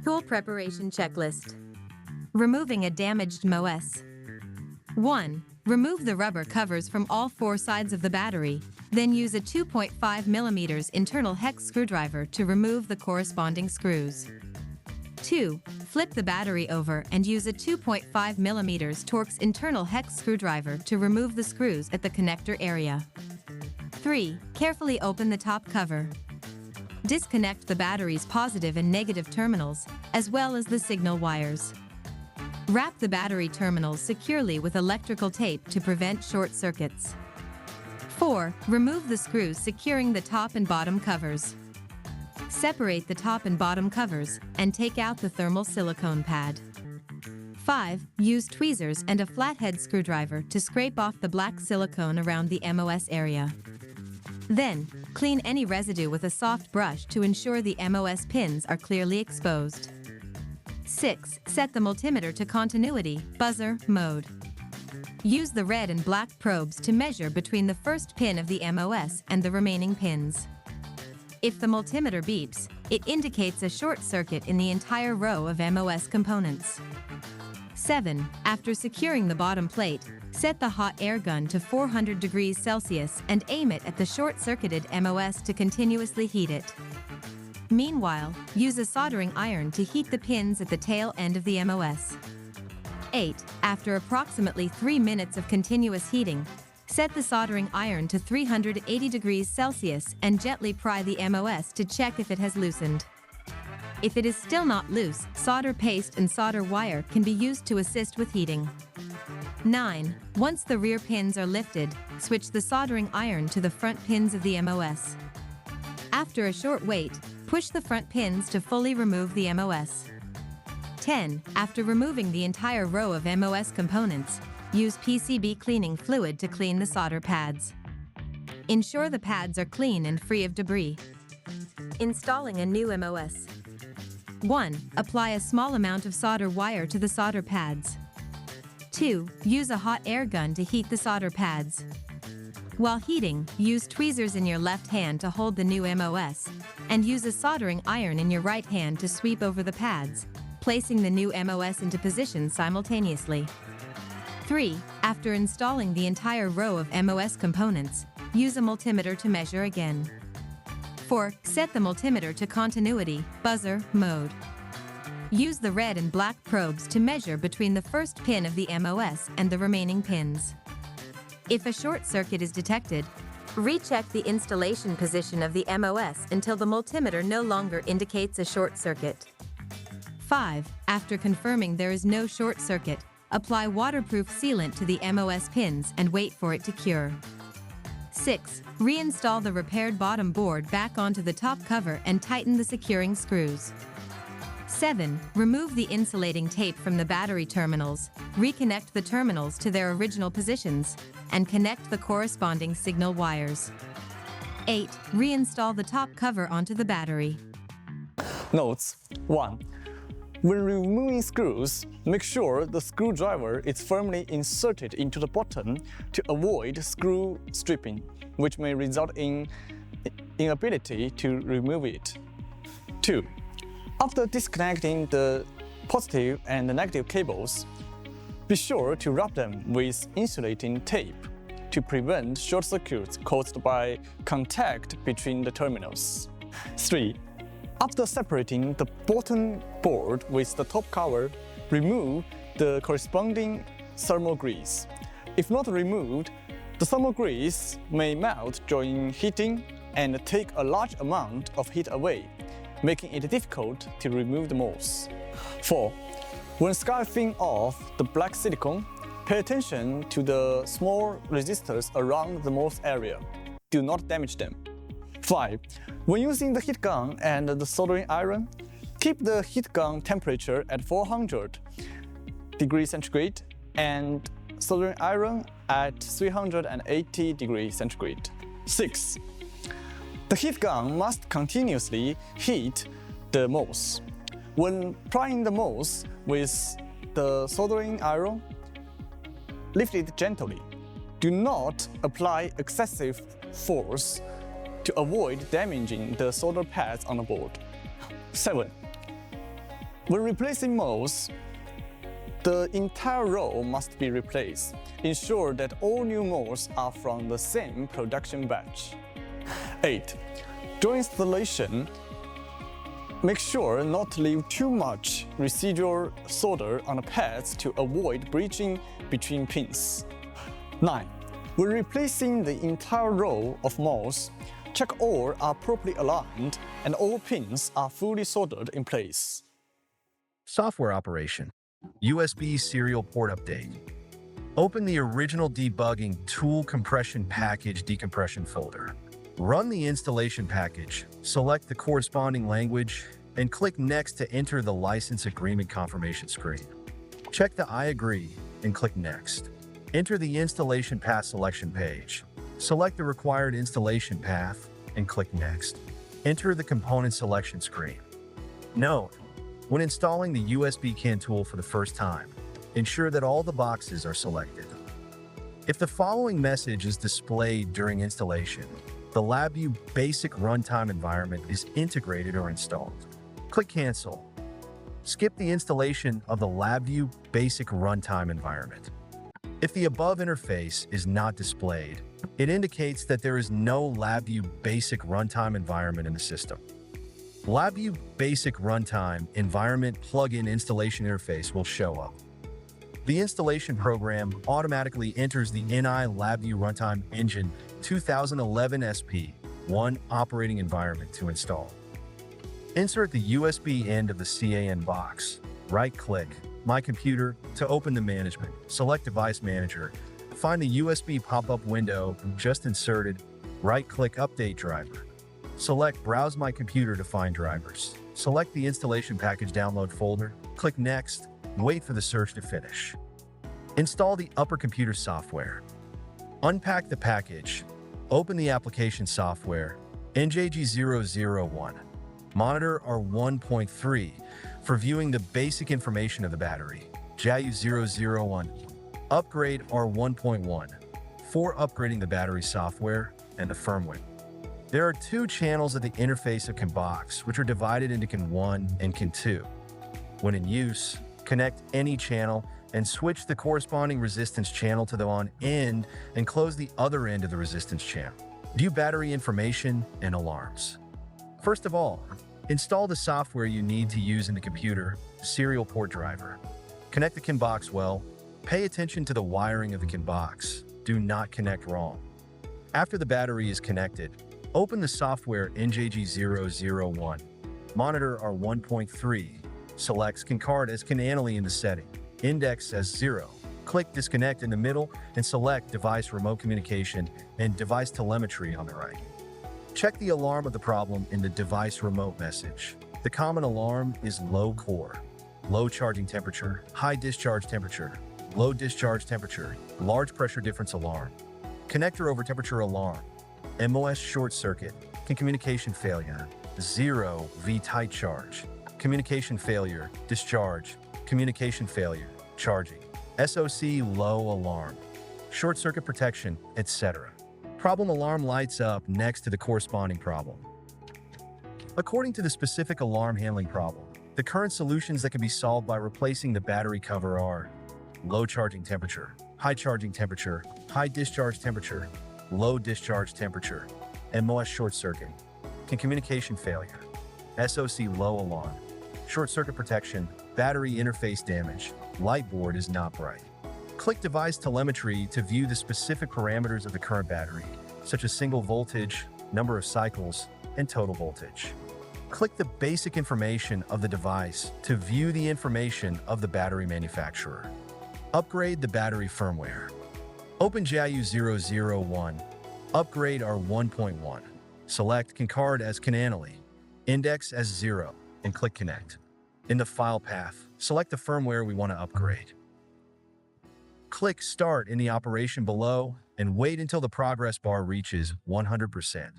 Tool preparation checklist. Removing a damaged MOS. 1. Remove the rubber covers from all 4 sides of the battery, then use a 2.5 mm internal hex screwdriver to remove the corresponding screws. 2. Flip the battery over and use a 2.5 mm Torx internal hex screwdriver to remove the screws at the connector area. 3. Carefully open the top cover. Disconnect the battery's positive and negative terminals, as well as the signal wires. Wrap the battery terminals securely with electrical tape to prevent short circuits. 4. Remove the screws securing the top and bottom covers. Separate the top and bottom covers and take out the thermal silicone pad. 5. Use tweezers and a flathead screwdriver to scrape off the black silicone around the MOS area. Then, clean any residue with a soft brush to ensure the MOS pins are clearly exposed. 6. Set the multimeter to continuity, buzzer, mode. Use the red and black probes to measure between the first pin of the MOS and the remaining pins. If the multimeter beeps, it indicates a short circuit in the entire row of MOS components. 7. After securing the bottom plate, set the hot air gun to 400 degrees Celsius and aim it at the short-circuited MOS to continuously heat it. Meanwhile, use a soldering iron to heat the pins at the tail end of the MOS. 8. After approximately 3 minutes of continuous heating, set the soldering iron to 380 degrees Celsius and gently pry the MOS to check if it has loosened. If it is still not loose, solder paste and solder wire can be used to assist with heating. 9. Once the rear pins are lifted, switch the soldering iron to the front pins of the MOS. After a short wait, push the front pins to fully remove the MOS. 10. After removing the entire row of MOS components, use PCB cleaning fluid to clean the solder pads. Ensure the pads are clean and free of debris. Installing a new MOS. 1. Apply a small amount of solder wire to the solder pads. 2. Use a hot air gun to heat the solder pads. While heating, use tweezers in your left hand to hold the new MOS, and use a soldering iron in your right hand to sweep over the pads, placing the new MOS into position simultaneously. 3. After installing the entire row of MOS components, use a multimeter to measure again. 4. Set the multimeter to continuity, buzzer, mode. Use the red and black probes to measure between the first pin of the MOS and the remaining pins. If a short circuit is detected, recheck the installation position of the MOS until the multimeter no longer indicates a short circuit. 5. After confirming there is no short circuit, apply waterproof sealant to the MOS pins and wait for it to cure. 6. Reinstall the repaired bottom board back onto the top cover and tighten the securing screws. 7. Remove the insulating tape from the battery terminals, reconnect the terminals to their original positions, and connect the corresponding signal wires. 8. Reinstall the top cover onto the battery. Notes: 1. When removing screws, make sure the screwdriver is firmly inserted into the bottom to avoid screw stripping, which may result in inability to remove it. 2. After disconnecting the positive and negative cables, be sure to wrap them with insulating tape to prevent short circuits caused by contact between the terminals. 3. After separating the bottom board with the top cover, remove the corresponding thermal grease. If not removed, the thermal grease may melt during heating and take a large amount of heat away, making it difficult to remove the MOS. 4. When scarfing off the black silicone, pay attention to the small resistors around the MOS area. Do not damage them. 5. When using the heat gun and the soldering iron, keep the heat gun temperature at 400 degrees centigrade and soldering iron at 380 degrees centigrade. 6. The heat gun must continuously heat the MOS. When prying the MOS with the soldering iron, lift it gently. Do not apply excessive force to avoid damaging the solder pads on the board. 7. When replacing MOS, the entire row must be replaced. Ensure that all new MOS are from the same production batch. 8. During installation, make sure not to leave too much residual solder on the pads to avoid breaching between pins. 9. When replacing the entire row of MOS, check all are properly aligned and all pins are fully soldered in place. Software operation. USB serial port update. Open the original debugging tool compression package decompression folder. Run the installation package, select the corresponding language, and click Next to enter the license agreement confirmation screen. Check the I agree and click Next. Enter the installation path selection page. Select the required installation path and click Next. Enter the component selection screen. Note: when installing the USB CAN tool for the first time, ensure that all the boxes are selected. If the following message is displayed during installation, the LabVIEW basic runtime environment is integrated or installed. Click Cancel. Skip the installation of the LabVIEW basic runtime environment. If the above interface is not displayed, it indicates that there is no LabVIEW basic runtime environment in the system. LabVIEW basic runtime environment plugin installation interface will show up. The installation program automatically enters the NI LabVIEW Runtime Engine 2011 SP1 operating environment to install. Insert the USB end of the CAN box. Right-click My Computer to open the management. Select Device Manager. Find the USB pop-up window just inserted. Right-click Update Driver. Select Browse My Computer to find drivers. Select the installation package download folder. Click Next. Wait for the search to finish. Install the upper computer software. Unpack the package. Open the application software. NJG001. Monitor R1.3 for viewing the basic information of the battery. JAU001. Upgrade R1.1 for upgrading the battery software and the firmware. There are two channels at the interface of CAN box, which are divided into CAN 1 and CAN 2. When in use, connect any channel and switch the corresponding resistance channel to the on end and close the other end of the resistance channel. View battery information and alarms. First of all, install the software you need to use in the computer, serial port driver. Connect the CAN box well. Pay attention to the wiring of the CAN box. Do not connect wrong. After the battery is connected, open the software NJG001. Monitor R1.3. Select CAN card as CAN Analy in the setting. Index as 0. Click Disconnect in the middle and select Device Remote Communication and Device Telemetry on the right. Check the alarm of the problem in the Device Remote message. The common alarm is low core, low charging temperature, high discharge temperature, low discharge temperature, large pressure difference alarm, connector over temperature alarm, MOS short circuit, CAN communication failure, 0 V tight charge, communication failure, discharge, communication failure, charging, SOC low alarm, short circuit protection, etc. Problem alarm lights up next to the corresponding problem. According to the specific alarm handling problem, the current solutions that can be solved by replacing the battery cover are low charging temperature, high charging temperature, high discharge temperature, low discharge temperature, MOS short circuit, CAN communication failure, SOC low alarm, short circuit protection, battery interface damage, light board is not bright. Click Device Telemetry to view the specific parameters of the current battery, such as single voltage, number of cycles, and total voltage. Click the basic information of the device to view the information of the battery manufacturer. Upgrade the battery firmware. Open JAU001. Upgrade R1.1. Select CAN card as CAN Analy. Index as 0, and click Connect. In the file path, select the firmware we want to upgrade. Click Start in the operation below and wait until the progress bar reaches 100%.